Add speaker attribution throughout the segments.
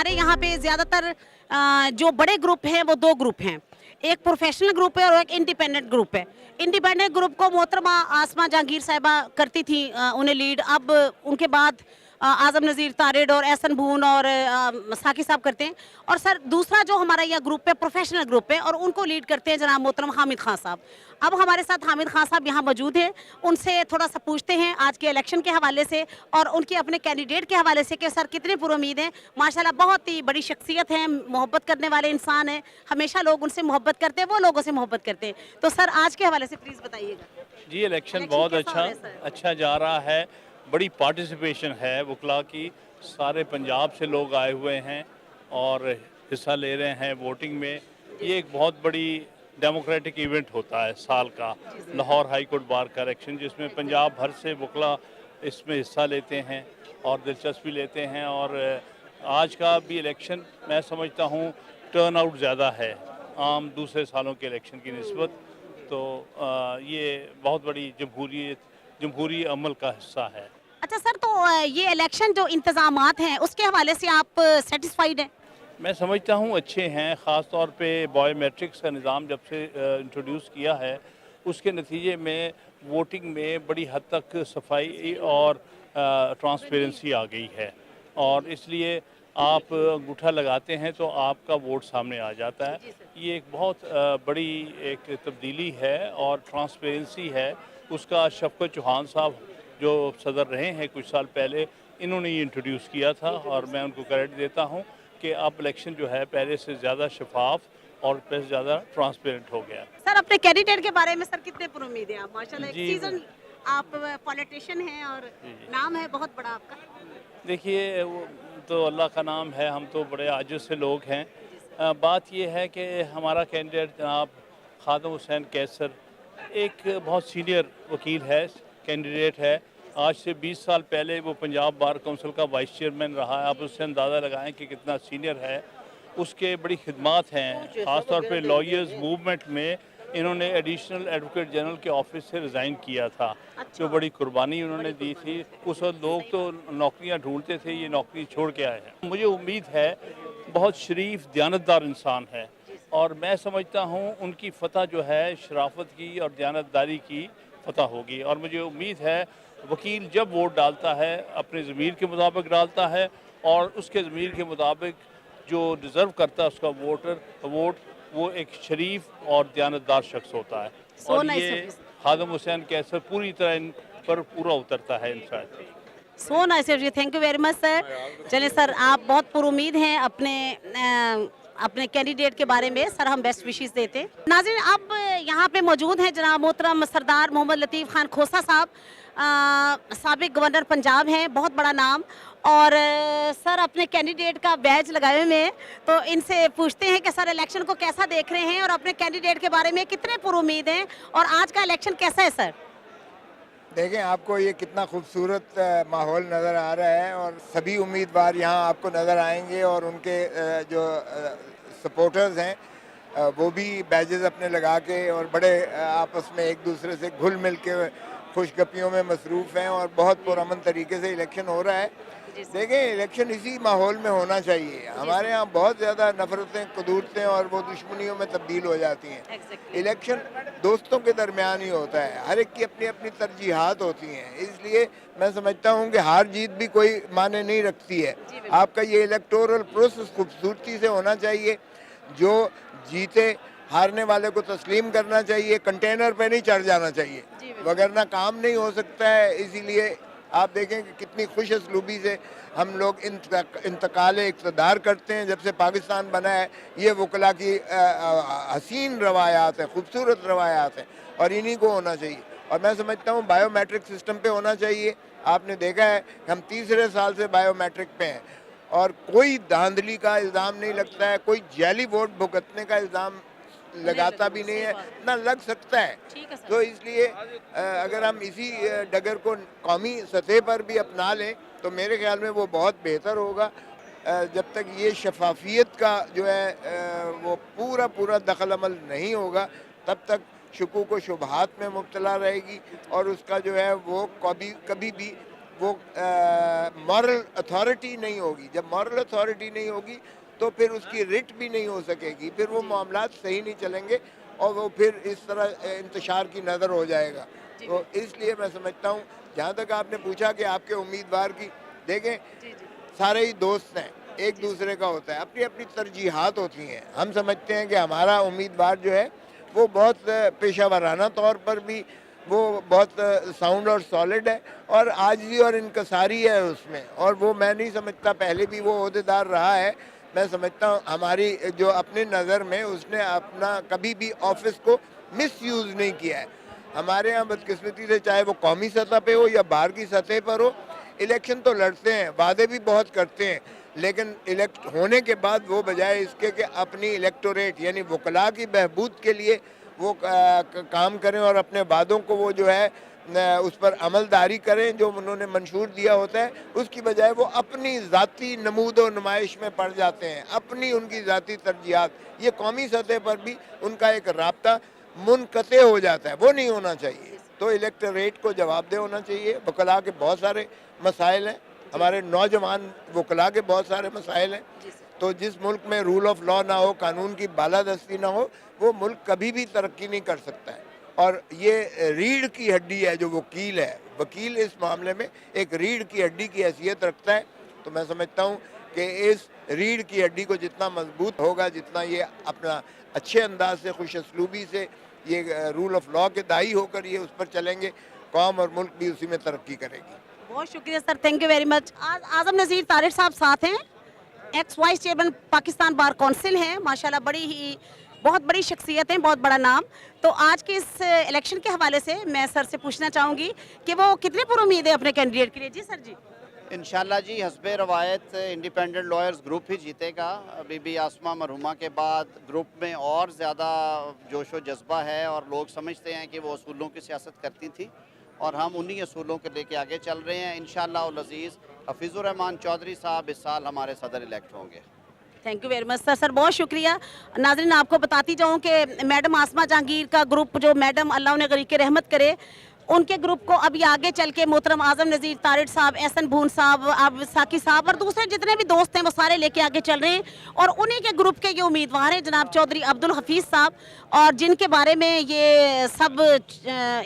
Speaker 1: हमारे यहाँ पे ज़्यादातर जो बड़े ग्रुप हैं वो दो ग्रुप हैं, एक प्रोफेशनल ग्रुप है और एक इंडिपेंडेंट ग्रुप है। इंडिपेंडेंट ग्रुप को मोहतरमा आसमा जहांगीर साहिबा करती थी, उन्हें लीड। अब उनके बाद आज़म नज़ीर तारिड और एहसन भून और साकी साहब करते हैं। और सर दूसरा जो हमारा यह ग्रुप है प्रोफेशनल ग्रुप है और उनको लीड करते हैं जनाब मोहतरम हामिद खान साहब। अब हमारे साथ हामिद खान साहब यहाँ मौजूद हैं, उनसे थोड़ा सा पूछते हैं आज के इलेक्शन के हवाले से और उनके अपने कैंडिडेट के हवाले से कि सर कितने पुरुमीद हैं। माशाल्लाह बहुत ही बड़ी शख्सियत हैं, मोहब्बत करने वाले इंसान हैं, हमेशा लोग उनसे मोहब्बत करते हैं, वो लोगों से मोहब्बत करते हैं। तो सर आज के हवाले से प्लीज़ बताइएगा।
Speaker 2: जी इलेक्शन बहुत अच्छा जा रहा है। बड़ी पार्टिसिपेशन है वकला की, सारे पंजाब से लोग आए हुए हैं और हिस्सा ले रहे हैं वोटिंग में। ये एक बहुत बड़ी डेमोक्रेटिक इवेंट होता है साल का, लाहौर हाई कोर्ट बार का इलेक्शन, जिसमें पंजाब भर से वकला इसमें हिस्सा लेते हैं और दिलचस्पी लेते हैं। और आज का भी इलेक्शन मैं समझता हूँ टर्न आउट ज़्यादा है आम दूसरे सालों के इलेक्शन की निस्बत। तो ये बहुत बड़ी जमहूरी अमल का हिस्सा है।
Speaker 1: अच्छा सर, तो ये इलेक्शन जो इंतजामात हैं उसके हवाले से आप सेटिस्फाइड हैं?
Speaker 2: मैं समझता हूँ अच्छे हैं। ख़ास तौर पे बायोमेट्रिक्स का निज़ाम जब से इंट्रोड्यूस किया है उसके नतीजे में वोटिंग में बड़ी हद तक सफाई और ट्रांसपेरेंसी आ गई है और इसलिए आप अंगूठा लगाते हैं तो आपका वोट सामने आ जाता है। ये एक बहुत बड़ी एक तब्दीली है और ट्रांसपेरेंसी है। उसका शफकत चौहान साहब जो सदर रहे हैं कुछ साल पहले, इन्होंने ये इंट्रोड्यूस किया था और मैं उनको क्रेडिट देता हूँ कि अब इलेक्शन जो है पहले से ज़्यादा शफाफ और पहले से ज़्यादा ट्रांसपेरेंट हो गया।
Speaker 1: सर अपने कैंडिडेट के बारे में सर कितने पुरुमीद हैं आप? माशाल्लाह एक
Speaker 2: जी
Speaker 1: सीजन आप पॉलिटिशियन हैं और नाम है बहुत बड़ा आपका।
Speaker 2: देखिए वो तो अल्लाह का नाम है, हम तो बड़े आजिज़ से लोग हैं। बात ये है कि हमारा कैंडिडेट जनाब खादम हुसैन कैसर एक बहुत सीनियर वकील है, कैंडिडेट है। आज से 20 साल पहले वो पंजाब बार काउंसिल का वाइस चेयरमैन रहा है। आप उससे अंदाज़ा लगाएं कि कितना सीनियर है। उसके बड़ी खिदमात हैं, ख़ास तौर पे लॉयर्स मूवमेंट में इन्होंने एडिशनल एडवोकेट जनरल के ऑफिस से रिज़ाइन किया था। जो बड़ी कुर्बानी उन्होंने दी थी। उस वक्त लोग तो नौकरियां ढूंढते थे, ये नौकरी छोड़ के आए हैं। मुझे उम्मीद है बहुत शरीफ दयानतदार इंसान है और मैं समझता हूँ उनकी फ़तह जो है शराफत की और दयानतदारी की फ़तह होगी। और मुझे उम्मीद है वकील जब वोट डालता है अपने ज़मीर के मुताबिक डालता है और उसके ज़मीर के मुताबिक जो डिज़र्व करता है उसका वोट वो एक शरीफ और दयानतदार शख्स होता है। और ये खादम हुसैन कैसर पूरी तरह इन पर पूरा उतरता है इंसान।
Speaker 1: So nice of you, thank you very much sir. चलिए सर आप बहुत पुरुमीद हैं अपने कैंडिडेट के बारे में। सर हम बेस्ट विशेस देते हैं। नाज़रीन अब यहाँ पे मौजूद हैं जनाब मोहतरम सरदार मोहम्मद लतीफ़ खान खोसा साहब, साबिक गवर्नर पंजाब हैं, बहुत बड़ा नाम। और सर अपने कैंडिडेट का बैज लगाए हुए हैं, तो इनसे पूछते हैं कि सर इलेक्शन को कैसा देख रहे हैं और अपने कैंडिडेट के बारे में कितने पुरुमीद हैं और आज का इलेक्शन कैसा है सर?
Speaker 3: देखें आपको ये कितना खूबसूरत माहौल नज़र आ रहा है और सभी उम्मीदवार यहाँ आपको नज़र आएंगे और उनके जो सपोर्टर्स हैं वो भी बैजेस अपने लगा के और बड़े आपस में एक दूसरे से घुल मिल के खुशगपियों में मसरूफ़ हैं और बहुत पुरअमन तरीके से इलेक्शन हो रहा है। देखें इलेक्शन इसी माहौल में होना चाहिए। हमारे यहाँ बहुत ज़्यादा नफरतें कदूरतें और वो दुश्मनियों में तब्दील हो जाती हैं। इलेक्शन दोस्तों के दरमियान ही होता है, हर एक की अपनी अपनी तरजीहात होती हैं। इसलिए मैं समझता हूँ कि हार जीत भी कोई माने नहीं रखती है। आपका ये इलेक्टोरल प्रोसेस खूबसूरती से होना चाहिए। जो जीते हारने वाले को तस्लीम करना चाहिए, कंटेनर पे नहीं चढ़ जाना चाहिए, वगरना काम नहीं हो सकता है। इसीलिए आप देखें कि कितनी खुश असलूबी से हम लोग इंतकाल इक़्तिदार करते हैं। जब से पाकिस्तान बना है ये वकला की हसीन रवायात है, खूबसूरत रवायात हैं और इन्हीं को होना चाहिए। और मैं समझता हूँ बायोमेट्रिक सिस्टम पे होना चाहिए। आपने देखा है हम तीसरे साल से बायोमेट्रिक पे हैं और कोई धांधली का इल्ज़ाम नहीं लगता है, कोई जाली वोट भुगतने का इल्ज़ाम लगाता भी नहीं है, ना लग सकता है। तो इसलिए अगर हम इसी डगर को कौमी सतह पर भी अपना लें तो मेरे ख्याल में वो बहुत बेहतर होगा। जब तक ये शफाफियत का जो है वो पूरा दखल अमल नहीं होगा तब तक शुकूक व शुबहात में मुब्तला रहेगी और उसका जो है वो कभी भी वो मॉरल अथॉरिटी नहीं होगी। जब मॉरल अथॉरिटी नहीं होगी तो फिर उसकी रिट भी नहीं हो सकेगी, फिर वो मामलात सही नहीं चलेंगे और वो फिर इस तरह इंतशार की नज़र हो जाएगा। तो इसलिए मैं समझता हूँ, जहाँ तक आपने पूछा कि आपके उम्मीदवार की, देखें सारे ही दोस्त हैं, एक दूसरे का होता है, अपनी अपनी तरजीहात होती हैं। हम समझते हैं कि हमारा उम्मीदवार जो है वो बहुत पेशा वराना तौर पर भी वो बहुत साउंड और सॉलिड है और आजिज़ी और इनकसारी है उसमें, और वो मैं नहीं समझता पहले भी वो ओहदेदार रहा है। मैं समझता हूँ हमारी जो अपनी नज़र में उसने अपना कभी भी ऑफिस को मिसयूज़ नहीं किया है। हमारे यहाँ बदकिस्मती से चाहे वो कौमी सतह पे हो या बाहर की सतह पर हो, इलेक्शन तो लड़ते हैं, वादे भी बहुत करते हैं, लेकिन इलेक्ट होने के बाद वो बजाय इसके कि अपनी इलेक्टोरेट यानी वकला की बहबूद के लिए वो काम करें और अपने वादों को वो जो है उस पर अमलदारी करें जो उन्होंने मंशूर दिया होता है, उसकी बजाय वो अपनी ज़ाती नमूद व नुमाइश में पड़ जाते हैं, अपनी उनकी ज़ाती तरजीहात। ये कौमी सतह पर भी उनका एक राब्ता मुनक़ते हो जाता है, वो नहीं होना चाहिए। तो इलेक्टोरेट को जवाबदेह होना चाहिए। वकला के बहुत सारे मसाइल हैं, हमारे नौजवान वकला के बहुत सारे मसाइल हैं। तो जिस मुल्क में रूल ऑफ लॉ ना हो, कानून की बालादस्ती ना हो, वो मुल्क कभी भी तरक्की नहीं कर सकता है। और ये रीढ़ की हड्डी है जो वकील है, वकील इस मामले में एक रीढ़ की हड्डी की हैसियत रखता है। तो मैं समझता हूँ कि इस रीढ़ की हड्डी को जितना मजबूत होगा, जितना ये अपना अच्छे अंदाज से, खुश असलूबी से ये रूल ऑफ लॉ के दाई होकर ये उस पर चलेंगे, कौम और मुल्क भी उसी में तरक्की करेगी।
Speaker 1: बहुत शुक्रिया sir, thank you very much. आज आजम नज़ीर तारिर साहब साथ हैं, x vice chairman Pakistan bar council हैं, माशाल्लाह बड़ी ही बहुत बड़ी शख्सियत हैं, बहुत बड़ा नाम। तो आज के इस इलेक्शन के हवाले से मैं सर से पूछना चाहूँगी कि वो कितने पुरुमीद है अपने कैंडिडेट के लिए। जी सर जी।
Speaker 4: इंशाल्लाह जी, हस्बे रवायत इंडिपेंडेंट लॉयर्स ग्रुप ही जीतेगा। अभी भी आसमा मरहुमा के बाद ग्रुप में और ज़्यादा जोश व जज्बा है और लोग समझते हैं कि वो असूलों की सियासत करती थी और हम उन्हीं असूलों को लेके आगे चल रहे हैं। इंशाल्लाह उल अज़ीज़ हफीज़ुर रहमान चौधरी साहब इस साल हमारे सदर इलेक्ट होंगे।
Speaker 1: Thank you very much sir. Sir बहुत शुक्रिया। नाज़रीन आपको बताती जाऊँ कि मैडम आसमा जहांगीर का ग्रुप, जो मैडम अल्लाह उन्हें गरीक रहमत करे, उनके ग्रुप को अभी आगे चल के मोहतरम आजम नज़ीर तारिर साहब, एहसन भून साहब, अब साकी साहब और दूसरे जितने भी दोस्त हैं वो सारे लेके आगे चल रहे हैं। और उन्हीं के ग्रुप के ये उम्मीदवार हैं जनाब चौधरी अब्दुल हफीज़ साहब, और जिनके बारे में ये सब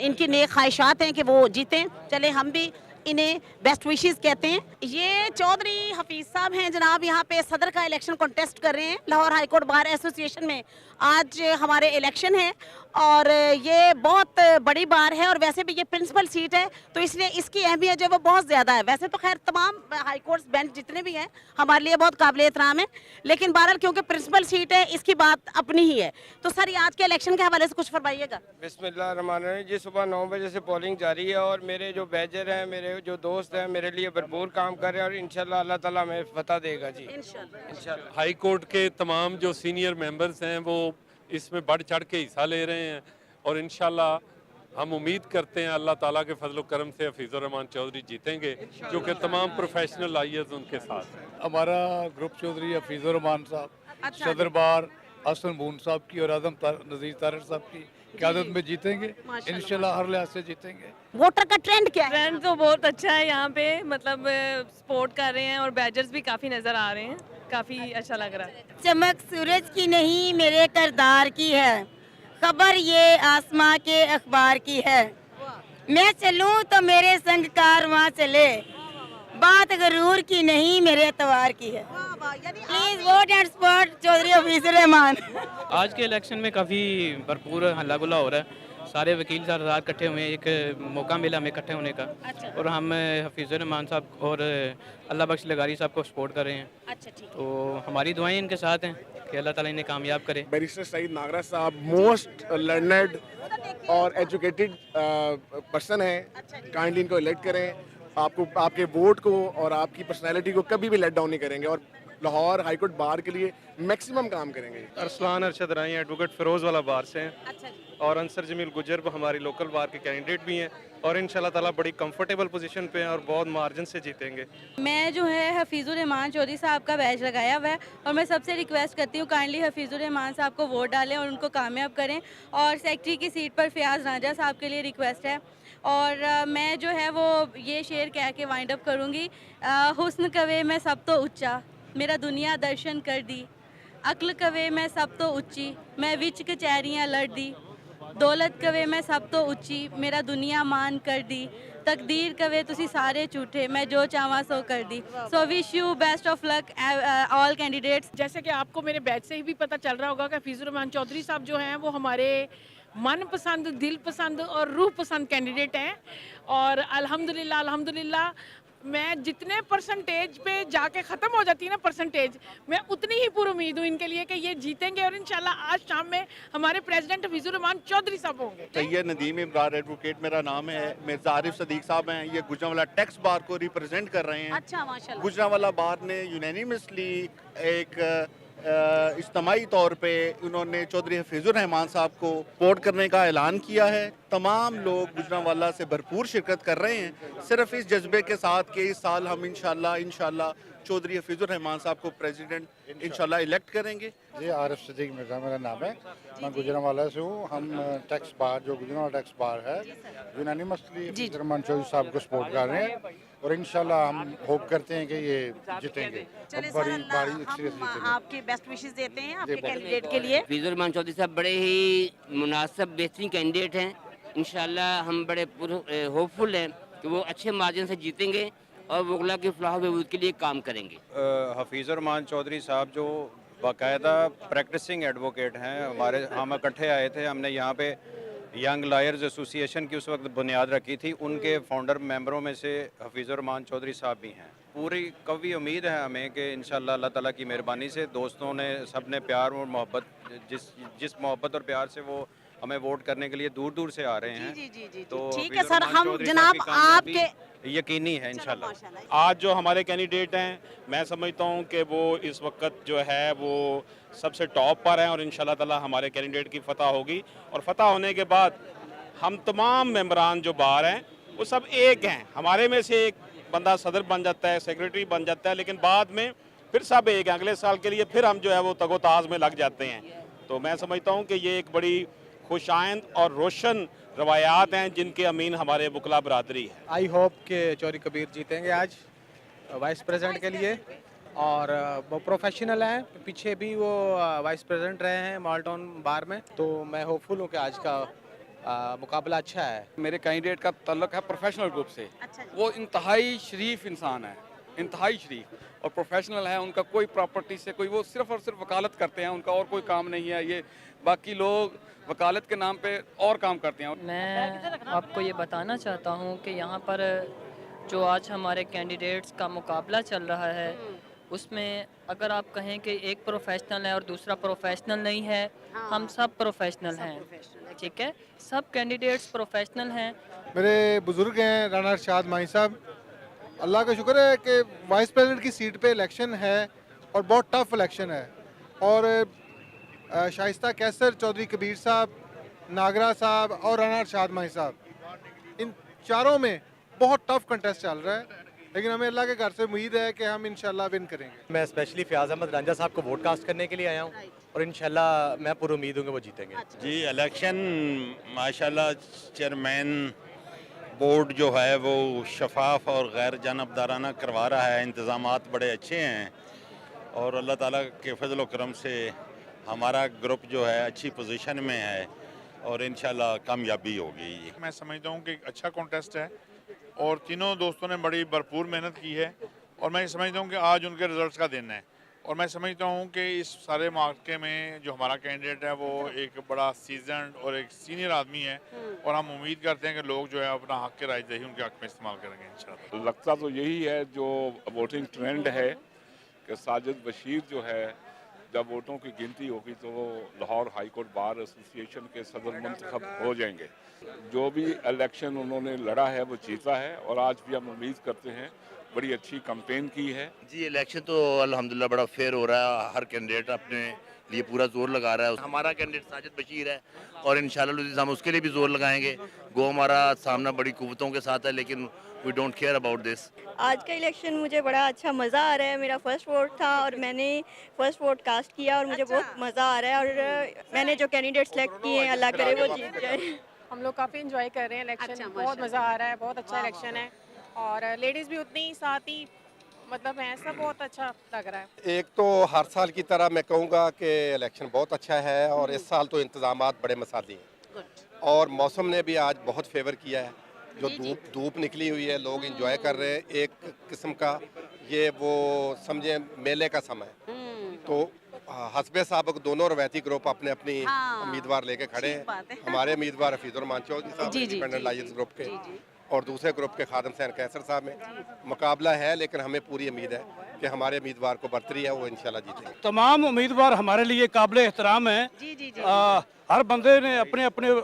Speaker 1: इनकी नेक ख्वाहिशात हैं कि वो जीतें। चले हम भी इन्हें बेस्ट विशेस कहते हैं। ये चौधरी हफीज़ साहब हैं जनाब, यहाँ पे सदर का इलेक्शन कॉन्टेस्ट कर रहे हैं। Lahore high court bar association में आज हमारे इलेक्शन है और ये बहुत बड़ी बार है और वैसे भी ये प्रिंसिपल सीट है, तो इसलिए इसकी अहमियत जो वो बहुत ज़्यादा है। वैसे तो खैर तमाम हाई कोर्ट बेंच जितने भी हैं हमारे लिए बहुत काबिल एहतराम है, लेकिन बहरहाल क्योंकि प्रिंसिपल सीट है इसकी बात अपनी ही है। तो सर ये आज के इलेक्शन के हवाले से कुछ फरमाइएगा।
Speaker 5: बिस्मिल्लाहिर्रहमानिर्रहीम जी, सुबह 9 बजे से पोलिंग जारी है और मेरे जो बैजर हैं, मेरे जो दोस्त हैं, मेरे लिए भरपूर काम कर रहे हैं और इंशाल्लाह अल्लाह ताला हमें फतह देगा जी, इंशाल्लाह।
Speaker 6: हाई कोर्ट के तमाम जो सीनियर मेंबर्स हैं वो इसमें बढ़ चढ़ के हिस्सा ले रहे हैं और इंशाल्लाह हम उम्मीद करते हैं अल्लाह ताला के फजल करम से हफीज़ुर रहमान चौधरी जीतेंगे, जो कि तमाम प्रोफेशनल आईएएस उनके साथ हैं।
Speaker 7: हमारा ग्रुप चौधरी हफीज़ुर रहमान साहब, सदर बार हसन भून साहब की और आजम नज़ीर तारिर साहब की क़यादत में जीतेंगे इंशाल्लाह, हर लिहाज से जीतेंगे।
Speaker 1: वोटर का ट्रेंड क्या है?
Speaker 8: ट्रेंड तो बहुत अच्छा है यहाँ पे, मतलब सपोर्ट कर रहे हैं और बैजर्स भी काफ़ी नज़र आ रहे हैं, काफ़ी अच्छा लग रहा है।
Speaker 9: चमक सूरज की नहीं मेरे करदार की है, खबर ये आसमां के अखबार की है। मैं चलूं तो मेरे संग कारवां चले, बात गरूर की नहीं मेरे तवार की है। Please vote and support Chaudhary Hafizur Rahman.
Speaker 10: आज के इलेक्शन में काफ़ी भरपूर हल्ला गुल्ला हो रहा है, सारे वकील साहब इकट्ठे हुए हैं, एक मौका मिला हमें इकट्ठे होने का। अच्छा। और हम हफीज़ुर रहमान साहब और अल्लाह बख्श लगारी साहब को सपोर्ट कर रहे हैं। अच्छा, ठीक। तो हमारी दुआएं इनके साथ हैं कि अल्लाह ताला इन्हें कामयाब करे।
Speaker 11: बैरिस्टर सईद नागरा साहब मोस्ट लर्नड और एजुकेटेड पर्सन हैं, काइंडली इनको इलेक्ट करें। आपको आपके वोट को और आपकी पर्सनैलिटी को कभी भी लेट डाउन नहीं करेंगे और लाहौर हाई कोर्ट बार के लिए मैक्सिमम काम करेंगे।
Speaker 12: अरसलान अरशद राई एडवोकेट फिरोज वाला बार से हैं। अच्छा। और अंसर जमील गुजर हमारी लोकल बार के कैंडिडेट भी हैं और इंशाल्लाह ताला बड़ी कंफर्टेबल पोजीशन पे हैं और बहुत मार्जिन से जीतेंगे।
Speaker 9: मैं जो है हफीज़ुर रहमान चौधरी साहब का बैच लगाया हुआ है और मैं सबसे रिक्वेस्ट करती हूँ काइंडली हफीज़ुर रहमान साहब को वोट डालें और उनको कामयाब करें। और सेक्रेटरी की सीट पर फयाज राजा साहब के लिए रिक्वेस्ट है
Speaker 13: और मैं जो है वो ये शेर कह के वाइंड अप करूँगी। हुस्न कवे मैं सब तो उच्चा, मेरा दुनिया दर्शन कर दी। अक्ल कवे मैं सब तो उच्ची, मैं विच कचहरियाँ लड़ दी। दौलत कवे मैं सब तो उच्ची, मेरा दुनिया मान कर दी। तकदीर कवे तुसी सारे झूठे, मैं जो चाहवा सो कर दी। So wish you best of luck all candidates.
Speaker 14: जैसे कि आपको मेरे बैच से ही भी पता चल रहा होगा कि हफीजुर रहमान चौधरी साहब जो हैं वो हमारे मनपसंद, दिल पसंद और रूह पसंद कैंडिडेट हैं। और अल्हम्दुलिल्लाह मैं जितने परसेंटेज पे जाके ख़त्म हो जाती है ना परसेंटेज, मैं उतनी ही पूरी उम्मीद हूँ इनके लिए कि ये जीतेंगे और इंशाल्लाह आज शाम में हमारे प्रेसिडेंट हफीजुर रहमान चौधरी साहब होंगे।
Speaker 4: सैयद नदीम इब्रार एडवोकेट मेरा नाम है। मिर्ज़ा आरिफ सदीक साहब हैं, ये गुजरांवाला टैक्स बार को रिप्रेजेंट कर रहे हैं।
Speaker 1: अच्छा, माशाल्लाह।
Speaker 4: गुजरांवाला बार ने यूनानिमसली एक इज्तमाही तौर पे उन्होंने चौधरी हफीजुर रहमान साहब को सपोर्ट करने का ऐलान किया है। तमाम लोग गुजरांवाला से भरपूर शिरकत कर रहे हैं, सिर्फ इस जज्बे के साथ कि इस साल हम इंशाल्लाह चौधरी हफीजुर रहमान साहब को प्रेसिडेंट इंशाल्लाह इलेक्ट करेंगे।
Speaker 15: जी, आरिफ सदीक मिर्ज़ा मेरा नाम है, मैं गुजरांवाला से हूँ। हम टैक्स बार जो गुजरांवाला टैक्स बार है यूनानिमसली हफीजुर रहमान चौधरी साहब को सपोर्ट कर रहे हैं और इंशाल्लाह हम होप करते हैं कि ये जीतेंगे और बड़ी
Speaker 1: हम आपके बेस्ट विशेस देते हैं आपके कैंडिडेट के लिए।
Speaker 16: हफीजुर रहमान चौधरी साहब बड़े ही मुनासिब बेहतरीन कैंडिडेट हैं। इंशाल्लाह हम बड़े होपफुल हैं कि वो अच्छे मार्जिन से जीतेंगे और वगला की फलाह बहबूद के लिए काम करेंगे।
Speaker 17: हफीजुर रहमान चौधरी साहब जो बाकायदा प्रैक्टिसिंग एडवोकेट हैं, हम इकट्ठे आए थे, हमने यहाँ पे यंग लॉयर्स एसोसिएशन की उस वक्त बुनियाद रखी थी। उनके फाउंडर मेंबरों में से हफीजुर रहमान चौधरी साहब भी हैं। पूरी कवी उम्मीद है हमें कि इंशाल्लाह अल्लाह ताला की मेहरबानी से दोस्तों ने सब ने प्यार और मोहब्बत जिस मोहब्बत और प्यार से वो हमें वोट करने के लिए दूर दूर से आ रहे हैं।
Speaker 1: जी,
Speaker 17: तो
Speaker 1: ठीक है सर, हम जनाब आपके
Speaker 17: यकीनी है इंशाल्लाह।
Speaker 18: आज जो हमारे कैंडिडेट हैं, मैं समझता हूं कि वो इस वक्त जो है वो सबसे टॉप पर हैं और इंशाल्लाह ताला हमारे कैंडिडेट की फतह होगी। और फतह होने के बाद हम तमाम मेंबरान जो बाहर हैं वो सब एक हैं। हमारे में से एक बंदा सदर बन जाता है, सेक्रेटरी बन जाता है, लेकिन बाद में फिर सब एक हैं। अगले साल के लिए फिर हम जो है वो तगोताज में लग जाते हैं। तो मैं समझता हूँ कि ये एक बड़ी खुशाइंद और रोशन रवायात हैं जिनके अमीन हमारे बुकला बरादरी है।
Speaker 19: आई होप कि चौधरी कबीर जीतेंगे आज वाइस प्रेसिडेंट के लिए और वो प्रोफेशनल हैं, पीछे भी वो वाइस प्रेसिडेंट रहे हैं माल्टन बार में। तो मैं होपफुल हूँ कि आज का मुकाबला अच्छा है।
Speaker 20: मेरे कैंडिडेट का तल्लुक है प्रोफेशनल ग्रुप से। वो इंतहाई शरीफ इंसान है, इंतहाई शरीफ और प्रोफेशनल है। उनका कोई प्रॉपर्टी से कोई, वो सिर्फ और सिर्फ वकालत करते हैं, उनका और कोई काम नहीं है। ये बाकी लोग वकालत के नाम पे और काम करते हैं।
Speaker 21: मैं आपको ये बताना चाहता हूँ कि यहाँ पर जो आज हमारे कैंडिडेट्स का मुकाबला चल रहा है उसमें अगर आप कहें कि एक प्रोफेशनल है और दूसरा प्रोफेशनल नहीं है, हम सब प्रोफेशनल हैं, ठीक है, सब कैंडिडेट्स प्रोफेशनल हैं।
Speaker 22: मेरे बुजुर्ग हैं राना अरशाद माही साहब, अल्लाह का शुक्र है कि वाइस प्रेसिडेंट की सीट पे इलेक्शन है और बहुत टफ इलेक्शन है। और शाइस्ता कैसर, चौधरी कबीर साहब, नागरा साहब और राना अरशाद माही साहब, इन चारों में बहुत टफ कंटेस्ट चल रहा है, लेकिन हमें अल्लाह के घर से उम्मीद है कि हम इंशाल्लाह विन करेंगे।
Speaker 23: मैं स्पेशली फयाज अहमद रांझा साहब को वोट कास्ट करने के लिए आया हूँ और इंशाल्लाह मैं पूरी उम्मीद हूँ कि वो जीतेंगे।
Speaker 24: जी, इलेक्शन माशाल्लाह चेयरमैन बोर्ड जो है वो शफाफ और गैर जानबदाराना करवा रहा है। इंतज़ामात बड़े अच्छे हैं और अल्लाह ताला के फजल व करम से हमारा ग्रुप जो है अच्छी पोजीशन में है और इंशाल्लाह कामयाबी होगी।
Speaker 25: मैं समझता हूँ कि अच्छा कॉन्टेस्ट है और तीनों दोस्तों ने बड़ी भरपूर मेहनत की है और मैं समझता हूँ कि आज उनके रिजल्ट्स का दिन है। और मैं समझता हूँ कि इस सारे मार्के में जो हमारा कैंडिडेट है वो एक बड़ा सीजनड और एक सीनियर आदमी है और हम उम्मीद करते हैं कि लोग जो है अपना हक के राजदही उनके हक में इस्तेमाल करेंगे इंशाल्लाह।
Speaker 26: लगता तो यही है जो वोटिंग ट्रेंड है कि साजिद बशीर जो है जब वोटों की गिनती होगी तो वो Lahore high court bar association के सदर मंतखब हो जाएंगे। जो भी इलेक्शन उन्होंने लड़ा है वो जीता है और आज भी हम उम्मीद करते हैं बड़ी अच्छी कैंपेन की है।
Speaker 27: जी, इलेक्शन तो अल्हम्दुलिल्लाह बड़ा फेयर हो रहा है, हर कैंडिडेट अपने लिए पूरा जोर लगा रहा है। हमारा कैंडिडेट साजिद बशीर है और इंशाल्लाह हम उसके लिए भी जोर लगाएंगे। गो हमारा सामना बड़ी कुव्वतों के साथ है लेकिन we don't care about this.
Speaker 28: आज का इलेक्शन मुझे बड़ा अच्छा मज़ा आ रहा है। मेरा फर्स्ट वोट था और मैंने फर्स्ट वोट कास्ट किया और मुझे बहुत मज़ा आ रहा है और मैंने जो कैंडिडेट सेलेक्ट किए हैं अल्लाह करे वो जीत जाए।
Speaker 2: हम लोग काफ़ी इंजॉय कर रहे हैं इलेक्शन।
Speaker 1: अच्छा,
Speaker 2: बहुत मज़ा आ रहा है, बहुत अच्छा
Speaker 1: वाह,
Speaker 2: इलेक्शन है और लेडीज़ भी उतनी ही साथ ही मतलब है, सब बहुत अच्छा लग रहा है।
Speaker 3: एक तो हर साल की तरह मैं कहूँगा कि इलेक्शन बहुत अच्छा है और इस साल तो इंतजामात बड़े मसाली हैं और मौसम ने भी आज बहुत फेवर किया है। जो धूप निकली हुई है, लोग एंजॉय कर रहे हैं एक किस्म का, ये वो समझे मेले का समय। तो हस्बे साहब दोनों रवायती ग्रुप अपने अपनी उम्मीदवार लेके खड़े हैं। हमारे उम्मीदवार हफीजुर चौधरी साहब इंडिपेंडेंट लायंस ग्रुप के और दूसरे ग्रुप के खादम हुसैन कैसर साहब में मुकाबला है, लेकिन हमें पूरी उम्मीद है कि हमारे उम्मीदवार को बरतरी है, वो इंशाल्लाह जीतेंगे।
Speaker 5: तमाम उम्मीदवार हमारे लिए काबिल एहतराम हैं। हर बंदे ने अपने अपने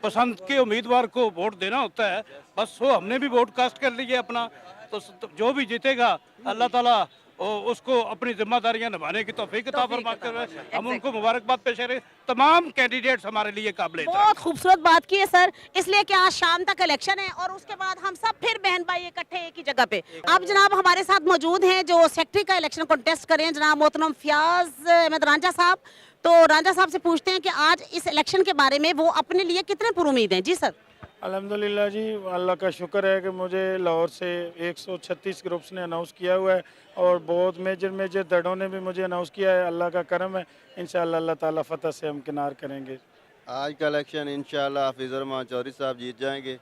Speaker 5: पसंद के उम्मीदवार को वोट देना होता है, बस वो हमने भी वोट कास्ट कर लिया अपना। तो जो भी जीतेगा अल्लाह ताला उसको अपनी जिम्मेदारियां निभाने की तौफीक अता फरमाते हुए हम उनको मुबारकबाद पेश करें। तमाम कैंडिडेट्स हमारे लिए काबिल
Speaker 1: बहुत खूबसूरत बात की है सर, इसलिए कि आज शाम तक इलेक्शन है और उसके बाद हम सब फिर बहन भाई इकट्ठे एक ही जगह पे। अब जनाब हमारे साथ मौजूद हैं जो सेक्रेटरी का इलेक्शन कॉन्टेस्ट कर रहे हैं, जनाब मोहतरम फयाज अहमद रांझा साहब। तो रांझा साहब से पूछते हैं कि आज इस इलेक्शन के बारे में वो अपने लिए कितने पुरुमीद हैं। जी सर।
Speaker 6: अल्हम्दुलिल्लाह जी, अल्लाह का शुक्र है कि मुझे लाहौर से 136 ग्रुप्स ने अनाउंस किया हुआ है और बहुत मेजर दड़ों ने भी मुझे अनाउंस किया है। अल्लाह का करम है, इंशाअल्लाह अल्लाह ताला फतह से हम किनार करेंगे।
Speaker 7: आज का इलेक्शन इंशाअल्लाह हफीजुर चौधरी साहब जीत जाएंगे,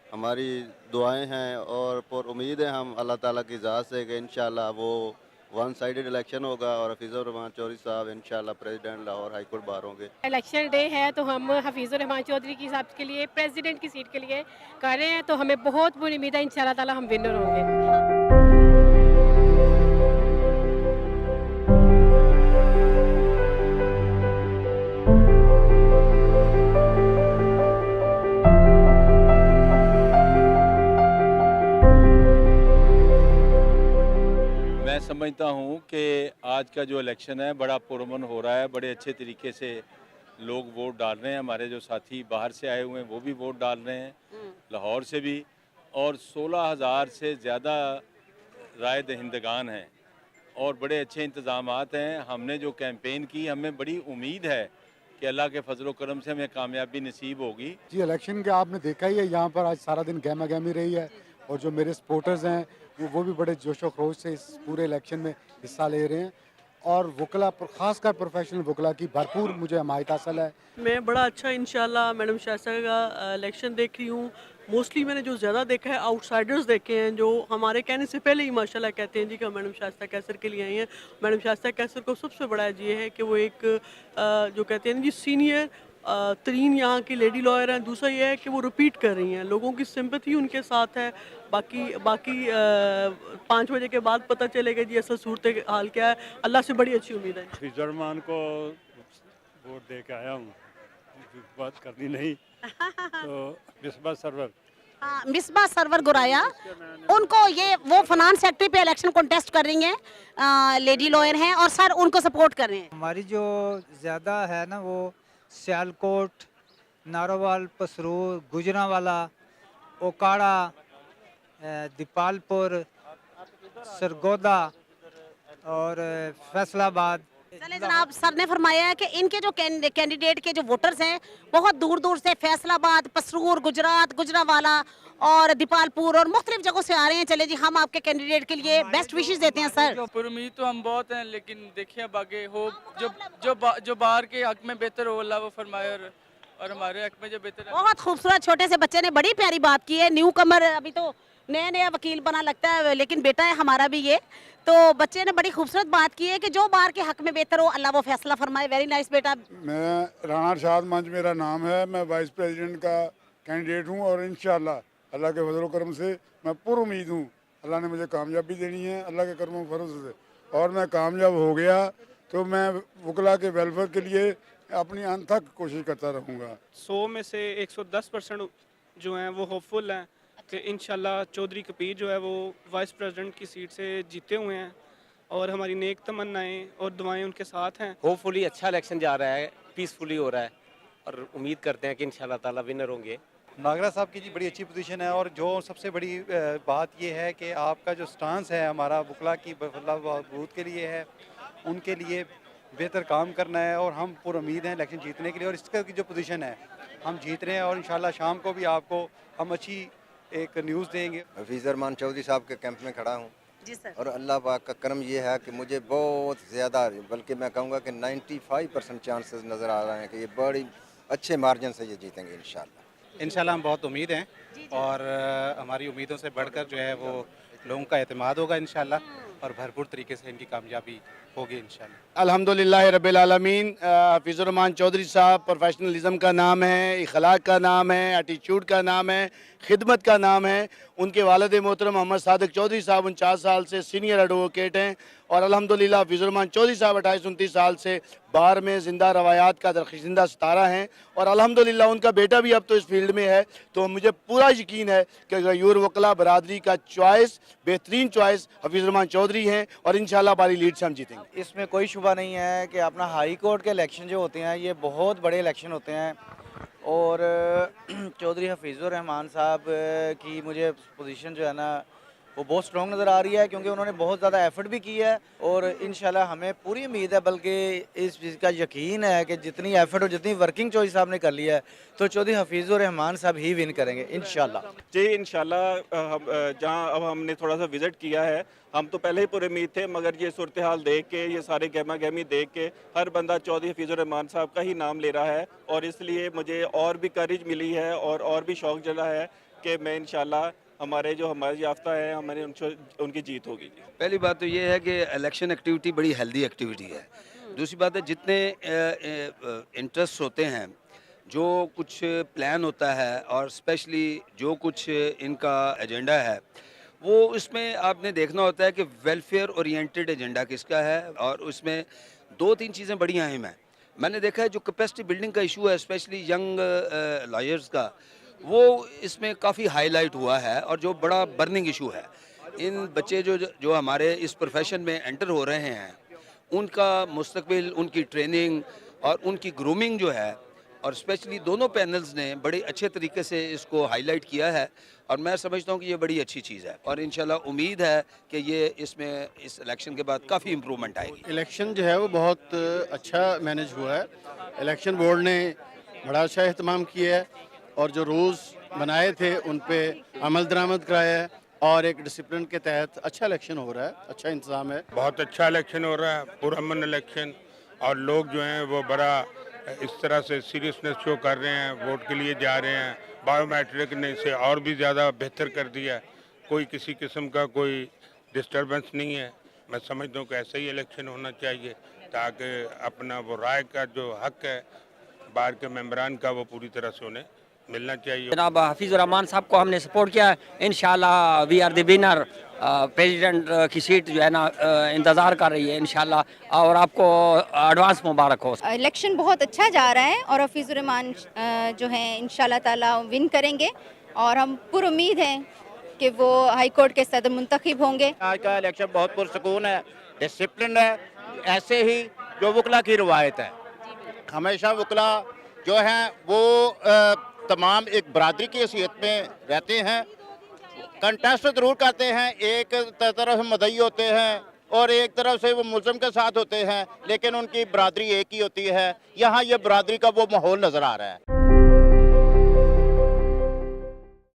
Speaker 7: हमारी दुआएं हैं और पर उम्मीद है हम अल्लाह ताला की ज़ात से कि इंशाअल्लाह वो वन साइडेड इलेक्शन होगा और हफीजुर चौधरी साहब इंशाअल्लाह president Lahore high court bar होंगे।
Speaker 2: इलेक्शन डे है तो हम हफीजुर रहमान चौधरी की साहब के लिए प्रेसिडेंट की सीट के लिए कर रहे हैं, तो हमें बहुत बुरी उम्मीद है इंशाअल्लाह ताला हम विनर होंगे।
Speaker 17: मैं समझता हूँ कि आज का जो इलेक्शन है बड़ा पुरअमन हो रहा है, बड़े अच्छे तरीके से लोग वोट डाल रहे हैं। हमारे जो साथी बाहर से आए हुए हैं वो भी वोट डाल रहे हैं, लाहौर से भी, और 16,000 से ज़्यादा राय दहिंदगान हैं और बड़े अच्छे इंतज़ामात हैं। हमने जो कैंपेन की, हमें बड़ी उम्मीद है कि अल्लाह के फजल करम से हमें कामयाबी नसीब होगी।
Speaker 22: जी, इलेक्शन के आपने देखा ही है, यहाँ पर आज सारा दिन गहमा गहमी रही है और जो मेरे सपोर्टर्स हैं वो भी बड़े जोशो खरोश से इस पूरे इलेक्शन में हिस्सा ले रहे हैं और वकला खासकर प्रोफेशनल वकला की भरपूर मुझे हमायत हासिल है।
Speaker 8: मैं बड़ा अच्छा इंशाल्लाह मैडम शाइस्ता का इलेक्शन देख रही हूँ। मोस्टली मैंने जो ज़्यादा देखा है आउटसाइडर्स देखे हैं जो हमारे कहने से पहले ही माशाल्लाह कहते हैं जी कि मैडम शाइस्ता कैसर के लिए आई हैं। मैडम शाइस्ता कैसर को सबसे बड़ा ये है कि वो एक जो कहते हैं जी सीनियर तरीन यहाँ की लेडी लॉयर हैं। दूसरा ये है कि वो रिपीट कर रही हैं, लोगों की सिंपैथी उनके साथ है। बाकी 5 बजे के बाद पता चलेगा जी असल सूरत हाल क्या है। अल्लाह से बड़ी अच्छी उम्मीद है।
Speaker 10: हफीजुर रहमान को वोट दे के आया हूँ, बात करनी नहीं तो मिसबा सरवर
Speaker 1: मिसबा सरवर गुराया, उनको ये वो फाइनेंस सेक्रेटरी पे इलेक्शन कॉन्टेस्ट कर रही हैं, लेडी लॉयर हैं और सर उनको सपोर्ट कर रहे हैं।
Speaker 11: हमारी जो ज़्यादा है ना वो सियालकोट, नारोवाल, पसरूर, गुजरांवाला, ओकाड़ा, दीपालपुर, सरगोदा और फैसलाबाद।
Speaker 1: चले जनाब, सर ने फरमाया है कि इनके जो कैंडिडेट के जो वोटर्स हैं बहुत दूर दूर से फैसलाबाद, पसरूर, गुजरात, गुजरांवाला और दीपालपुर और मुख्तलिफ जगहों से आ रहे हैं। चले जी, हम आपके कैंडिडेट के लिए बेस्ट विशेष देते हैं सर।
Speaker 29: उम्मीद तो हम बहुत हैं, लेकिन देखिए अब आगे हो जो बाहर के हक में बेहतर हो अल्लाह वो फरमाए और हमारे हक में जो बेहतर।
Speaker 1: बहुत खूबसूरत छोटे से बच्चे ने बड़ी प्यारी बात की है। न्यू कमर, अभी तो नया वकील बना लगता है, लेकिन बेटा है हमारा भी ये। तो बच्चे ने बड़ी खूबसूरत बात की है कि जो बाहर के हक में बेहतर हो अल्लाह वो फैसला फरमाए। वेरी नाइस बेटा।
Speaker 25: मैं राना अरशाद मंच मेरा नाम है, मैं वाइस प्रेसिडेंट का कैंडिडेट हूँ और इंशाअल्लाह अल्लाह के फजल करम से मैं पूरी उम्मीद हूँ अल्लाह ने मुझे कामयाबी देनी है अल्लाह के करम फरोज से, और मैं कामयाब हो गया तो मैं वकला के वेलफेयर के लिए अपनी अंत तक कोशिश करता रहूँगा।
Speaker 30: 100 में से 110% जो हैं वो होपफुल हैं कि इंशाल्लाह चौधरी कबीर जो है वो वाइस प्रेसिडेंट की सीट से जीते हुए हैं और हमारी नेक तमन्नाएं और दुआएं उनके साथ हैं।
Speaker 31: होपफुली अच्छा इलेक्शन जा रहा है, पीसफुली हो रहा है और उम्मीद करते हैं कि इंशाल्लाह ताला विनर होंगे।
Speaker 32: नागरा साहब की जी बड़ी अच्छी पोजीशन है और जो सबसे बड़ी बात ये है कि आपका जो स्टांस है हमारा वकला की बहबूद के लिए है, उनके लिए बेहतर काम करना है और हम पूरी उम्मीद हैं इलेक्शन जीतने के लिए। और इसका की जो पोजीशन है हम जीत रहे हैं और इंशाल्लाह शाम को भी आपको हम अच्छी एक न्यूज़ देंगे।
Speaker 4: हफीज़ रहमान चौधरी साहब के कैंप में खड़ा हूँ
Speaker 1: जी सर।
Speaker 4: और अल्लाह पाक का करम ये है कि मुझे बहुत ज़्यादा, बल्कि मैं कहूँगा कि 95% चांसेस नज़र आ रहे हैं कि ये बड़ी अच्छे मार्जिन से ये जीतेंगे इंशाल्लाह।
Speaker 32: इंशाल्लाह हम बहुत उम्मीद हैं और हमारी उम्मीदों से बढ़कर जो है वो लोगों का एतमाद होगा इंशाल्लाह और भरपूर तरीके से इनकी कामयाबी होगी इंशाल्लाह।
Speaker 9: अल्हम्दुलिल्लाह रब्बिल आलमीन। हफीज़ुर रहमान चौधरी साहब प्रोफेशनलिज्म का नाम है, इखलाक का नाम है, एटीट्यूड का नाम है, खिदमत का नाम है। उनके वालिद मोहतरम मोहम्मद सादिक चौधरी साहब 49 साल से सीनियर एडवोकेट हैं और अल्हम्दुलिल्लाह हफीज़ुर रहमान चौधरी साहब 28-29 साल से बार में ज़िंदा रवायात का दरखिंदा सितारा हैं और अल्हम्दुलिल्लाह उनका बेटा भी अब तो इस फील्ड में है। तो मुझे पूरा यकीन है कि गयूर वकला बरादरी का चॉइस, बेहतरीन चॉइस हफीज़ुर रहमान चौधरी हैं और इंशाल्लाह बारी लीड से हम जीतेंगे।
Speaker 12: इसमें कोई शुबा नहीं है कि अपना हाई कोर्ट के इलेक्शन जो होते हैं ये बहुत बड़े इलेक्शन होते हैं और चौधरी हफीज़ुर रहमान साहब की मुझे पोजीशन जो है ना वो बहुत स्ट्रॉन्ग नज़र आ रही है क्योंकि उन्होंने बहुत ज़्यादा एफर्ट भी की है और इंशाल्लाह हमें पूरी उम्मीद है, बल्कि इस चीज़ का यकीन है कि जितनी एफर्ट और जितनी वर्किंग चौधरी साहब ने कर लिया है तो चौधरी हफीज़ुर रहमान साहब ही विन करेंगे इंशाल्लाह।
Speaker 13: जी इंशाल्लाह। हम जहाँ अब हमने थोड़ा सा विज़िट किया है, हम तो पहले ही पूरे उम्मीद थे, मगर ये सूरत हाल देख के, ये सारे गहमा गहमी देख के हर बंदा चौधरी हफीज़ुर रहमान साहब का ही नाम ले रहा है और इसलिए मुझे और भी करेज मिली है और भी शौक़ जला है कि मैं इंशाल्लाह हमारे जो हमारे याफ्ता है हमारे उनकी जीत होगी।
Speaker 14: पहली बात तो ये है कि इलेक्शन एक्टिविटी बड़ी हेल्दी एक्टिविटी है। दूसरी बात है जितने इंटरेस्ट होते हैं, जो कुछ प्लान होता है और स्पेशली जो कुछ इनका एजेंडा है वो इसमें आपने देखना होता है कि वेलफेयर ओरिएंटेड एजेंडा किसका है और उसमें 2-3 चीज़ें बड़ी अहम हैं। मैंने देखा है जो कैपेसिटी बिल्डिंग का इशू है स्पेशली यंग लॉयर्स का, वो इसमें काफ़ी हाईलाइट हुआ है और जो बड़ा बर्निंग इशू है। इन बच्चे जो हमारे इस प्रोफेशन में एंटर हो रहे हैं उनका मुस्तकबिल, उनकी ट्रेनिंग और उनकी ग्रूमिंग जो है और स्पेशली दोनों पैनल्स ने बड़े अच्छे तरीके से इसको हाईलाइट किया है और मैं समझता हूँ कि ये बड़ी अच्छी चीज़ है और इंशाल्लाह उम्मीद है कि ये इसमें इस इलेक्शन के बाद काफ़ी इम्प्रूवमेंट आएगी।
Speaker 32: इलेक्शन जो है वो बहुत अच्छा मैनेज हुआ है। इलेक्शन बोर्ड ने बड़ा अच्छा एहतमाम किया है और जो रूल्स बनाए थे उन पे अमल दरामद कराया है और एक डिसिप्लिन के तहत अच्छा इलेक्शन हो रहा है, अच्छा इंतज़ाम है।
Speaker 15: बहुत अच्छा इलेक्शन हो रहा है, पुरअमन इलेक्शन और लोग जो हैं वो बड़ा इस तरह से सीरियसनेस शो कर रहे हैं, वोट के लिए जा रहे हैं। बायोमेट्रिक ने इसे और भी ज़्यादा बेहतर कर दिया, कोई किसी किस्म का कोई डिस्टर्बेंस नहीं है। मैं समझता हूँ कि ऐसा ही इलेक्शन होना चाहिए ताकि अपना वो राय का जो हक है बाहर के मेंबरान का वो पूरी तरह से उन्हें मिलना चाहिए।
Speaker 16: जनाब हफीज़ुर रहमान साहब को हमने सपोर्ट किया है, इंशाल्लाह we are the winner. President की सीट जो है ना इंतज़ार कर रही है इंशाल्लाह और आपको एडवांस मुबारक हो।
Speaker 28: इलेक्शन बहुत अच्छा जा रहा है और हफीज़ुर रहमान जो है इंशाल्लाह ताला विन करेंगे और हम पूरी उम्मीद है कि वो हाई कोर्ट के सदर मुंतखब होंगे।
Speaker 18: आज का इलेक्शन बहुत पुरसकून है, डिसिप्लिन है, ऐसे ही जो वकला की रवायत है। हमेशा वकला जो हैं वो तमाम एक बरादरी की हैसियत में रहते हैं, कंटेस्ट ज़रूर करते हैं, एक तरफ मदई होते हैं और एक तरफ से वो मुल्ज़िम के साथ होते हैं, लेकिन उनकी बरादरी एक ही होती है। यहाँ ये बरादरी का वो माहौल नज़र आ रहा है।